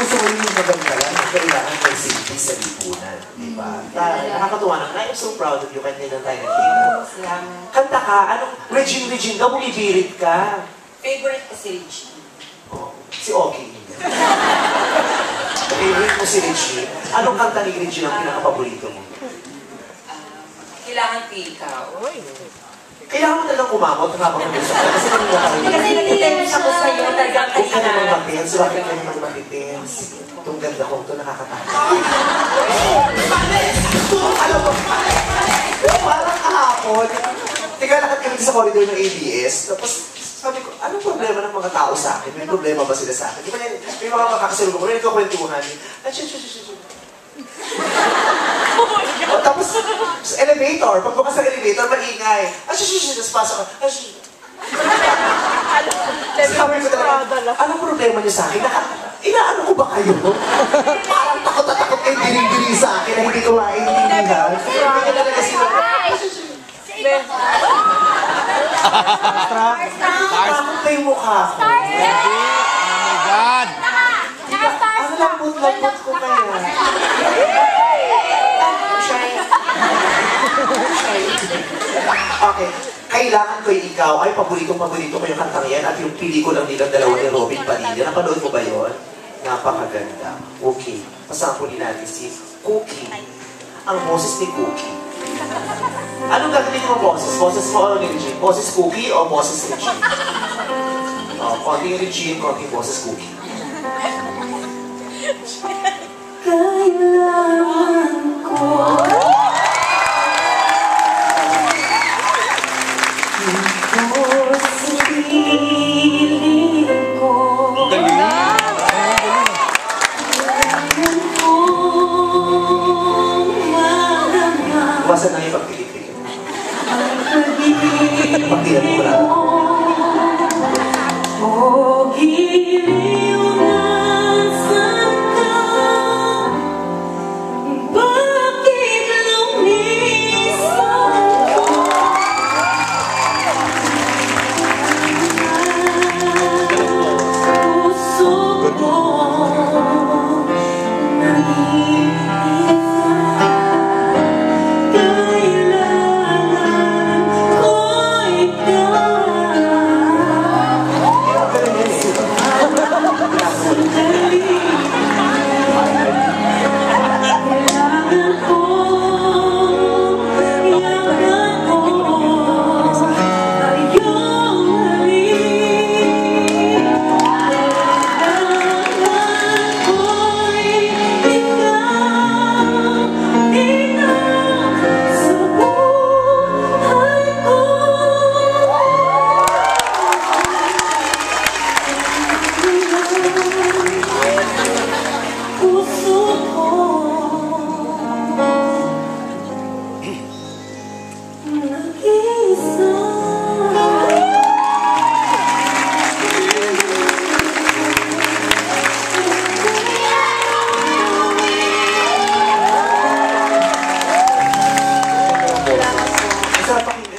gusto ko yung maganda lang, kailangan may silbi sa lipunan. Diba? Nakakatuwa na. I'm so proud of you kahit hindi lang tayo nakita. Kanta ka, anong Regine daw, bumibirit ka. Favorite ko si Regine. Oh, si Oki. Favorite mo si Regine. Anong kanta ni Regine ang pinakapaborito mo? Kailangan ko ikaw. Kailangan mo talagang kumamot habang nag-usap ka. Kasi nag-tense ako sa'yo. Huwag ka naman matins. Bakit ka naman matitins? Itong ganda ko, ito nakakatakot. Alam mo, parang kahapon. Tigalakad kami sa corridor ng ABS. Tapos, sabi ko, anong problema ng mga tao sa akin? May problema ba sila sa akin? Di ba may mga makakasalubong ko, may nagkakwentuhan. Tapos, sa elevator, pagbukas ng elevator, maingay. Tapos pasok ka. Sabi ko talaga, anong problema niyo sa akin? Inaano ko ba kayo? Parang takot na takot kayo diring-diring sa akin na hindi ko maintindihan. Kaya talaga sila. Takot pa yung mukha ko. Oh my God! Ang lambot-lambot ko kaya. Okay, kailangan ko yung ikaw ay paborito ko yung kantang yan at yung pelikulang nilang dalawa ni Robin Padilla. Napanood mo ba yun? Napakaganda. Okay, pasampulin natin si Cookie. Ang boses ni Cookie. Anong gagawin mo boses? Boses mo o ni Regine? Boses Cookie o boses Regine? Konting Regine, konting boses Cookie. Kailangan ko iwasan na yung pagpilipin. Pagtilan mo ko lang. O giliw na santa, bakit lumisan ko? Puso ko Sarap